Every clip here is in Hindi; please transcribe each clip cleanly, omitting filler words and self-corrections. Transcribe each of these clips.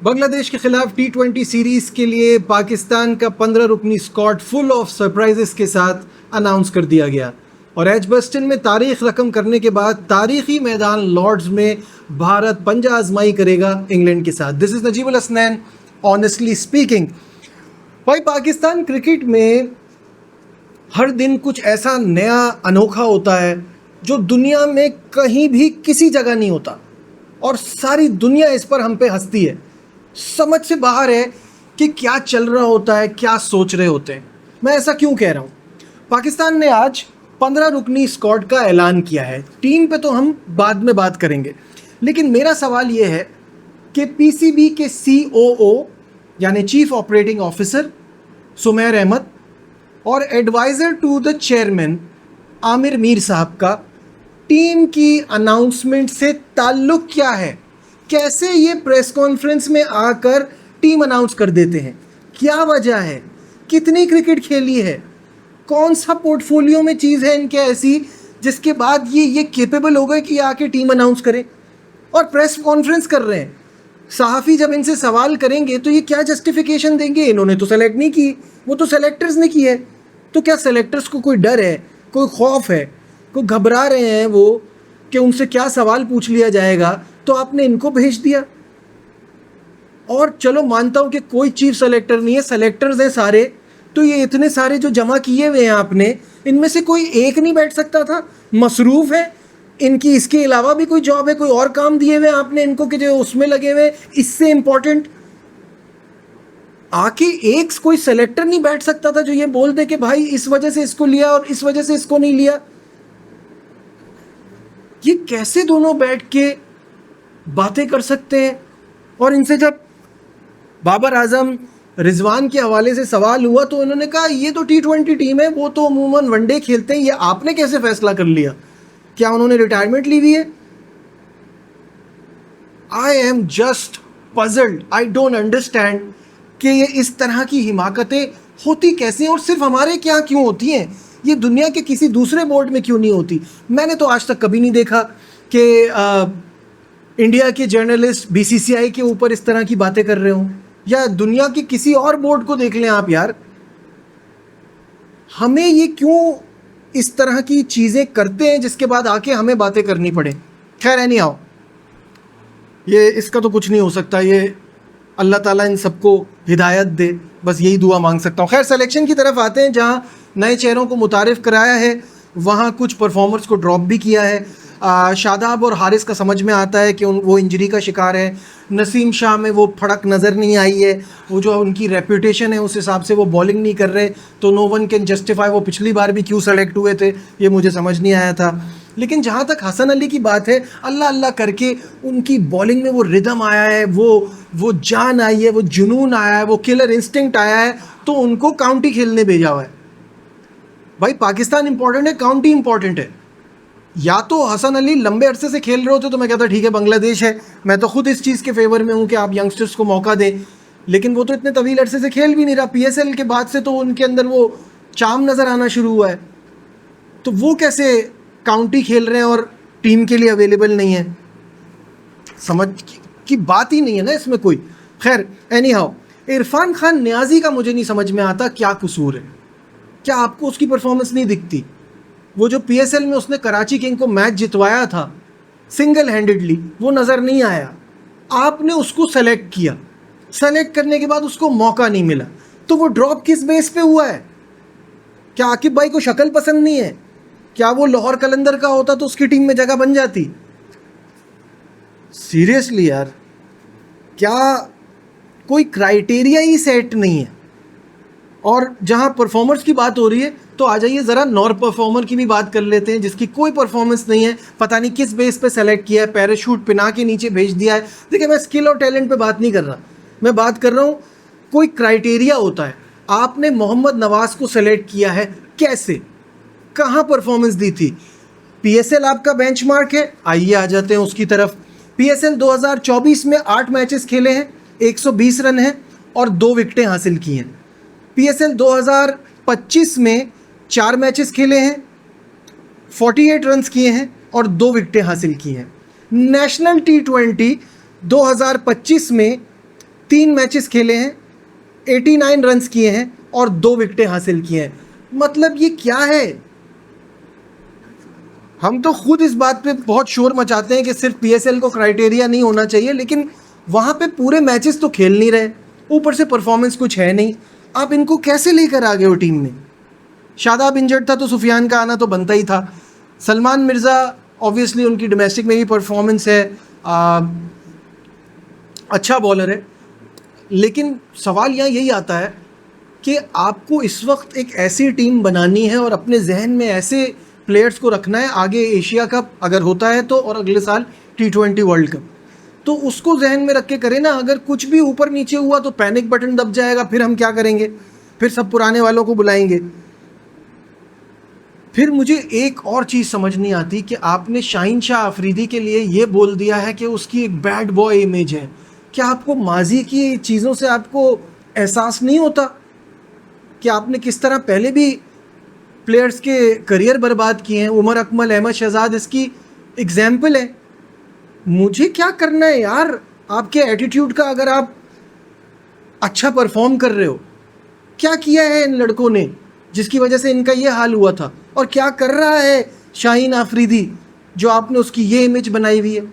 बांग्लादेश के खिलाफ टी20 सीरीज के लिए पाकिस्तान का 15 रुकनी स्क्वाड फुल ऑफ सरप्राइजेस के साथ अनाउंस कर दिया गया और एजबस्टन में तारीख रकम करने के बाद तारीखी मैदान लॉर्ड्स में भारत पंजा आजमाई करेगा इंग्लैंड के साथ। This is Najibul Hasnain honestly speaking. भाई, पाकिस्तान क्रिकेट में हर दिन कुछ ऐसा नया अनोखा होता है जो दुनिया में कहीं भी किसी जगह नहीं होता और सारी दुनिया इस पर हम पे हंसती है। समझ से बाहर है कि क्या चल रहा होता है, क्या सोच रहे होते हैं। मैं ऐसा क्यों कह रहा हूँ? पाकिस्तान ने आज 15 रुकनी स्क्वाड का ऐलान किया है। टीम पे तो हम बाद में बात करेंगे, लेकिन मेरा सवाल ये है कि पीसीबी के COO यानी chief operating officer Sumer Ahmed और adviser to the chairman Aamir Mir sahab का टीम की अनाउंसमेंट से ताल्लुक़ क्या है? कैसे ये प्रेस कॉन्फ्रेंस में आकर टीम अनाउंस कर देते हैं? क्या वजह है? कितनी क्रिकेट खेली है? कौन सा पोर्टफोलियो में चीज़ है इनके ऐसी जिसके बाद ये केपेबल हो गए कि आके टीम अनाउंस करें और प्रेस कॉन्फ्रेंस कर रहे हैं? सहाफ़ी जब इनसे सवाल करेंगे तो ये क्या जस्टिफिकेशन देंगे? इन्होंने तो सेलेक्ट नहीं की, वो तो सेलेक्टर्स ने की है। तो क्या सेलेक्टर्स को कोई डर है, कोई खौफ है, कोई घबरा रहे हैं वो कि उनसे क्या सवाल पूछ लिया जाएगा, तो आपने इनको भेज दिया? और चलो मानता हूँ कि कोई चीफ सेलेक्टर नहीं है, सेलेक्टर्स हैं सारे, तो ये इतने सारे जो जमा किए हुए हैं आपने, इनमें से कोई एक नहीं बैठ सकता था? मसरूफ़ है इनकी, इसके अलावा भी कोई जॉब है, कोई और काम दिए हुए हैं आपने इनको कि जो उसमें लगे हुए, इससे इम्पोर्टेंट आके एक कोई सेलेक्टर नहीं बैठ सकता था जो ये बोल दे कि भाई इस वजह से इसको लिया और इस वजह से इसको नहीं लिया? ये कैसे दोनों बैठ के बातें कर सकते हैं? और इनसे जब बाबर आजम रिजवान के हवाले से सवाल हुआ तो उन्होंने कहा ये तो T20 टीम है, वो तो अमूमन वनडे खेलते हैं, ये आपने कैसे फैसला कर लिया? क्या उन्होंने रिटायरमेंट ली हुई है? I am just puzzled, I don't understand कि ये इस तरह की हिमाकतें होती कैसे हैं और सिर्फ हमारे क्या क्यों होती हैं, ये दुनिया के किसी दूसरे बोर्ड में क्यों नहीं होती? मैंने तो आज तक कभी नहीं देखा कि इंडिया के जर्नलिस्ट BCCI के ऊपर इस तरह की बातें कर रहे हों, या दुनिया के किसी और बोर्ड को देख लें आप। यार, हमें ये क्यों इस तरह की चीज़ें करते हैं जिसके बाद आके हमें बातें करनी पड़े? खैर, एनी हाउ, ये इसका तो कुछ नहीं हो सकता। ये अल्लाह ताला इन सबको हिदायत दे, बस यही दुआ मांग सकता हूँ। खैर, सिलेक्शन की तरफ आते हैं। जहाँ नए चेहरों को मुतारिफ़ कराया है, वहाँ कुछ परफॉर्मर्स को ड्रॉप भी किया है। शादाब और हारिस का समझ में आता है कि वो इंजरी का शिकार है। नसीम शाह में वो फड़क नज़र नहीं आई है, वो जो उनकी रेपुटेशन है उस हिसाब से वो बॉलिंग नहीं कर रहे, तो नो वन कैन जस्टिफाई वो पिछली बार भी क्यों सेलेक्ट हुए थे, ये मुझे समझ नहीं आया था। लेकिन जहाँ तक हसन अली की बात है, अल्लाह अल्लाह करके उनकी बॉलिंग में वो रिदम आया है, वो जान आई है, वो जुनून आया है, वो किलर इंस्टिंक्ट आया है, तो उनको काउंटी खेलने भेजा हुआ है। भाई, पाकिस्तान इंपॉर्टेंट है, काउंटी इंपॉर्टेंट है। या तो हसन अली लंबे अरसे से खेल रहे होते तो मैं कहता ठीक है, बांग्लादेश है, मैं तो खुद इस चीज़ के फेवर में हूँ कि आप यंगस्टर्स को मौका दें, लेकिन वो तो इतने तवील अरसे से खेल भी नहीं रहा। PSL के बाद से तो उनके अंदर वो चाम नज़र आना शुरू हुआ है, तो वो कैसे काउंटी खेल रहे हैं और टीम के लिए अवेलेबल नहीं है? समझ की बात ही नहीं है ना इसमें कोई। खैर, एनी हाउ, इरफान खान न्याजी का मुझे नहीं समझ में आता क्या कसूर है। क्या आपको उसकी परफॉर्मेंस नहीं दिखती? वो जो PSL में उसने कराची किंग को मैच जितवाया था सिंगल हैंडेडली, वो नज़र नहीं आया। आपने उसको सेलेक्ट किया, सेलेक्ट करने के बाद उसको मौका नहीं मिला, तो वो ड्रॉप किस बेस पे हुआ है? क्या आकिब भाई को शक्ल पसंद नहीं है? क्या वो लाहौर कलंदर का होता तो उसकी टीम में जगह बन जाती? सीरियसली यार, क्या कोई क्राइटेरिया ही सेट नहीं है? और जहाँ परफॉर्मर्स की बात हो रही है तो आ जाइए ज़रा नॉर परफॉर्मर की भी बात कर लेते हैं, जिसकी कोई परफॉर्मेंस नहीं है, पता नहीं किस बेस पे सेलेक्ट किया है, पैराशूट पिना के नीचे भेज दिया है। देखिए, मैं स्किल और टैलेंट पे बात नहीं कर रहा, मैं बात कर रहा हूँ कोई क्राइटेरिया होता है। आपने मोहम्मद नवाज़ को सेलेक्ट किया है, कैसे, कहाँ परफॉर्मेंस दी थी? PSL आपका बेंचमार्क है, आइए आ जाते हैं उसकी तरफ। PSL 2024 में 8 मैचेस खेले हैं, 120 रन हैं और 2 विकेटें हासिल की हैं। PSL 2025 में 4 मैचेस खेले हैं, 48 रन्स किए हैं और 2 विकेटें हासिल की हैं। नेशनल T20 2025 में 3 मैचेस खेले हैं, 89 रन्स किए हैं और 2 विकेटें हासिल किए हैं। मतलब ये क्या है? हम तो खुद इस बात पे बहुत शोर मचाते हैं कि सिर्फ पीएसएल को क्राइटेरिया नहीं होना चाहिए, लेकिन वहाँ पे पूरे मैचेस तो खेल नहीं रहे, ऊपर से परफॉर्मेंस कुछ है नहीं। आप इनको कैसे लेकर आ गए हो टीम में? शादाब इंजर्ड था तो सुफियान का आना तो बनता ही था। सलमान मिर्ज़ा ऑब्वियसली उनकी डोमेस्टिक में भी परफॉर्मेंस है, अच्छा बॉलर है, लेकिन सवाल यहाँ यही आता है कि आपको इस वक्त एक ऐसी टीम बनानी है और अपने जहन में ऐसे प्लेयर्स को रखना है, आगे एशिया कप अगर होता है तो, और अगले साल T20 वर्ल्ड कप, तो उसको जहन में रख के करें ना। अगर कुछ भी ऊपर नीचे हुआ तो पैनिक बटन दब जाएगा, फिर हम क्या करेंगे? फिर सब पुराने वालों को बुलाएंगे। फिर मुझे एक और चीज़ समझ नहीं आती कि आपने शाहीन शाह अफरीदी के लिए ये बोल दिया है कि उसकी एक बैड बॉय इमेज है। क्या आपको माजी की चीज़ों से आपको एहसास नहीं होता कि आपने किस तरह पहले भी प्लेयर्स के करियर बर्बाद किए हैं? उमर अकमल, अहमद शहजाद इसकी एग्जाम्पल है। मुझे क्या करना है यार आपके एटीट्यूड का? अगर आप अच्छा परफॉर्म कर रहे हो, क्या किया है इन लड़कों ने जिसकी वजह से इनका ये हाल हुआ था? और क्या कर रहा है शाहीन अफरीदी जो आपने उसकी ये इमेज बनाई हुई है?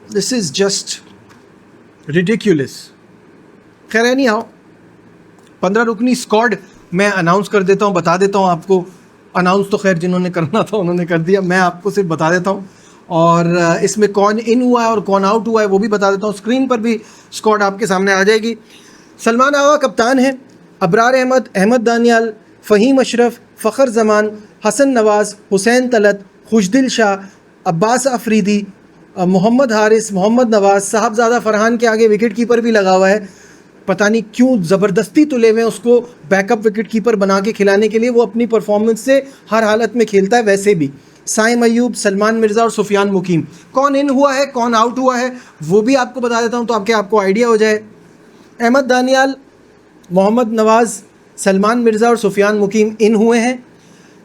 This is just ridiculous. खैर नहीं आओ, 15 रुकनी स्क्वाड मैं अनाउंस कर देता हूँ, बता देता हूँ आपको। अनाउंस तो खैर जिन्होंने करना था उन्होंने कर दिया, मैं आपको सिर्फ बता देता हूँ। और इसमें कौन इन हुआ है और कौन आउट हुआ है वो भी बता देता हूँ। स्क्रीन पर भी स्क्वाड आपके सामने आ जाएगी। सलमान आगा कप्तान है, अबरार अहमद, अहमद दानियाल, फ़हीम अशरफ, फ़खर जमान, हसन नवाज़, हुसैन तलत, खुशदिल शाह, अब्बास अफरीदी, मोहम्मद हारिस, मोहम्मद नवाज़, साहबज़ादा फ़रहान के आगे विकेट कीपर भी लगा हुआ है। पता नहीं क्यों ज़बरदस्ती तुले हुए हैं उसको बैकअप विकेट कीपर बना के खिलाने के लिए। वो अपनी परफॉर्मेंस से हर हालत में खेलता है वैसे भी। साइम अयूब, सलमान मिर्ज़ा और सुफियान मुकीम। कौन इन हुआ है कौन आउट हुआ है वो भी आपको बता देता हूँ तो आपको आइडिया हो जाए। अहमद दानियाल, मोहम्मद नवाज़, सलमान मिर्ज़ा और सुफियान मुकीम इन हुए हैं।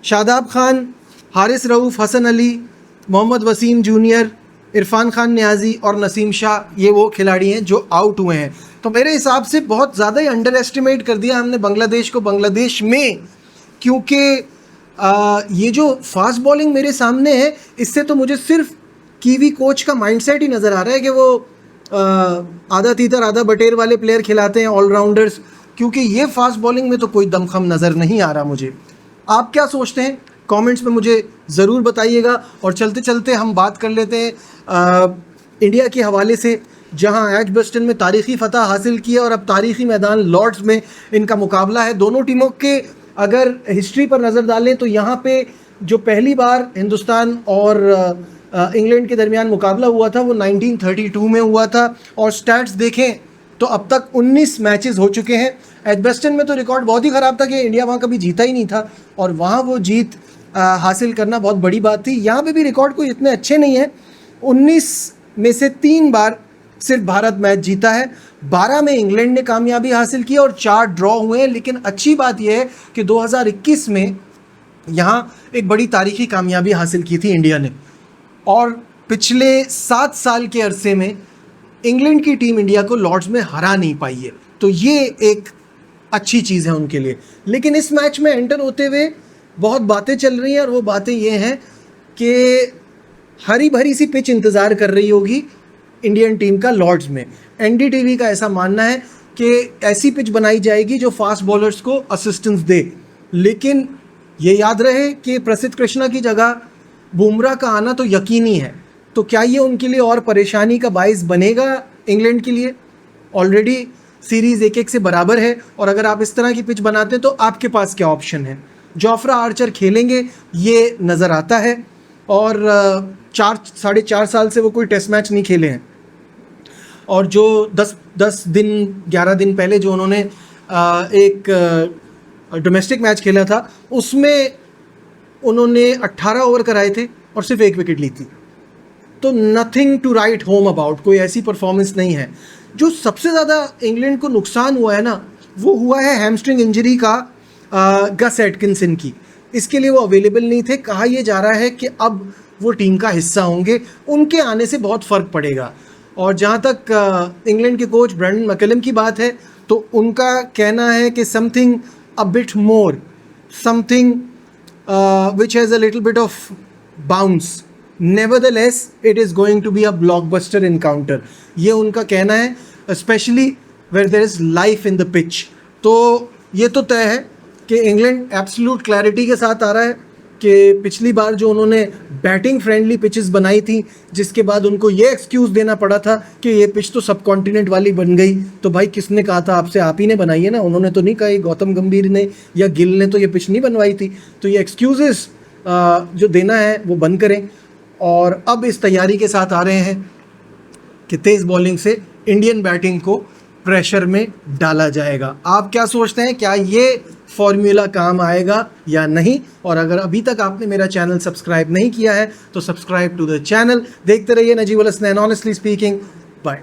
शादाब खान, हारिस रऊफ़, हसन अली, मोहम्मद वसीम जूनियर, इरफान खान न्याजी और नसीम शाह ये वो खिलाड़ी हैं जो आउट हुए हैं। तो मेरे हिसाब से बहुत ज़्यादा ही अंडर एस्टिमेट कर दिया हमने बांग्लादेश को बांग्लादेश में, क्योंकि ये जो फास्ट बॉलिंग मेरे सामने है इससे तो मुझे सिर्फ कीवी कोच का माइंडसेट ही नज़र आ रहा है कि वो आधा तीतर आधा बटेर वाले प्लेयर खिलाते हैं, ऑलराउंडर्स, क्योंकि ये फास्ट बॉलिंग में तो कोई दमखम नज़र नहीं आ रहा मुझे। आप क्या सोचते हैं कमेंट्स में मुझे ज़रूर बताइएगा। और चलते चलते हम बात कर लेते हैं इंडिया के हवाले से, जहां एजबस्टन में तारीख़ी फ़तह हासिल की है और अब तारीख़ी मैदान लॉर्ड्स में इनका मुकाबला है। दोनों टीमों के अगर हिस्ट्री पर नज़र डालें तो यहाँ पे जो पहली बार हिंदुस्तान और इंग्लैंड के दरमियान मुकाबला हुआ था वो 1932 में हुआ था। और स्टैट्स देखें तो अब तक 19 मैचेस हो चुके हैं। एजबस्टन में तो रिकॉर्ड बहुत ही ख़राब था कि इंडिया वहाँ कभी जीता ही नहीं था और वहाँ वो जीत हासिल करना बहुत बड़ी बात थी। यहाँ पे भी रिकॉर्ड कोई इतने अच्छे नहीं है। 19 में से 3 बार सिर्फ भारत मैच जीता है, 12 में इंग्लैंड ने कामयाबी हासिल की और 4 ड्रॉ हुए हैं। लेकिन अच्छी बात यह है कि 2021 में यहाँ एक बड़ी तारीख़ी कामयाबी हासिल की थी इंडिया ने, और पिछले 7 साल के अरसे में इंग्लैंड की टीम इंडिया को लॉर्ड्स में हरा नहीं पाई है, तो ये एक अच्छी चीज़ है उनके लिए। लेकिन इस मैच में एंटर होते हुए बहुत बातें चल रही हैं और वो बातें ये हैं कि हरी भरी सी पिच इंतज़ार कर रही होगी इंडियन टीम का लॉर्ड्स में। एनडीटीवी का ऐसा मानना है कि ऐसी पिच बनाई जाएगी जो फास्ट बॉलर्स को असिस्टेंस दे। लेकिन ये याद रहे कि प्रसिद्ध कृष्णा की जगह बुमराह का आना तो यकीनी है, तो क्या ये उनके लिए और परेशानी का बाइस बनेगा इंग्लैंड के लिए? ऑलरेडी सीरीज़ 1-1 से बराबर है और अगर आप इस तरह की पिच बनाते हैं तो आपके पास क्या ऑप्शन है? जोफ्रा आर्चर खेलेंगे ये नज़र आता है, और 4-4.5 साल से वो कोई टेस्ट मैच नहीं खेले हैं। और जो 11 दिन पहले जो उन्होंने एक डोमेस्टिक मैच खेला था उसमें उन्होंने 18 ओवर कराए थे और सिर्फ 1 विकेट ली थी। तो nothing to write home about, कोई ऐसी परफॉर्मेंस नहीं है। जो सबसे ज़्यादा इंग्लैंड को नुकसान हुआ है ना, वो हुआ है हैमस्ट्रिंग इंजरी का गस एटकिंसन की। इसके लिए वो अवेलेबल नहीं थे। कहा यह जा रहा है कि अब वो टीम का हिस्सा होंगे, उनके आने से बहुत फ़र्क पड़ेगा। और जहाँ तक इंग्लैंड के कोच ब्रेंडन मैकलम की बात है, तो उनका कहना है कि something a bit more, something which has a little bit of bounce, nevertheless it is going to be a blockbuster encounter, ये उनका कहना है, especially where there is life in the pitch। तो ये तो तय है कि इंग्लैंड एब्सोल्यूट क्लैरिटी के साथ आ रहा है कि पिछली बार जो उन्होंने बैटिंग फ्रेंडली पिचेस बनाई थी, जिसके बाद उनको ये एक्सक्यूज़ देना पड़ा था कि ये पिच तो सब कॉन्टिनेंट वाली बन गई, तो भाई किसने कहा था आपसे, आप ही ने बनाई है ना, उन्होंने तो नहीं कहा, ये गौतम गंभीर ने या गिल ने तो ये पिच नहीं बनवाई थी। तो ये एक्सक्यूज़ेस जो देना है वो बंद करें, और अब इस तैयारी के साथ आ रहे हैं कि तेज़ बॉलिंग से इंडियन बैटिंग को प्रेशर में डाला जाएगा। आप क्या सोचते हैं, क्या ये फॉर्मूला काम आएगा या नहीं? और अगर अभी तक आपने मेरा चैनल सब्सक्राइब नहीं किया है तो सब्सक्राइब टू द चैनल। देखते रहिए नजीब अल हसनैन ऑनेस्टली स्पीकिंग। बाय।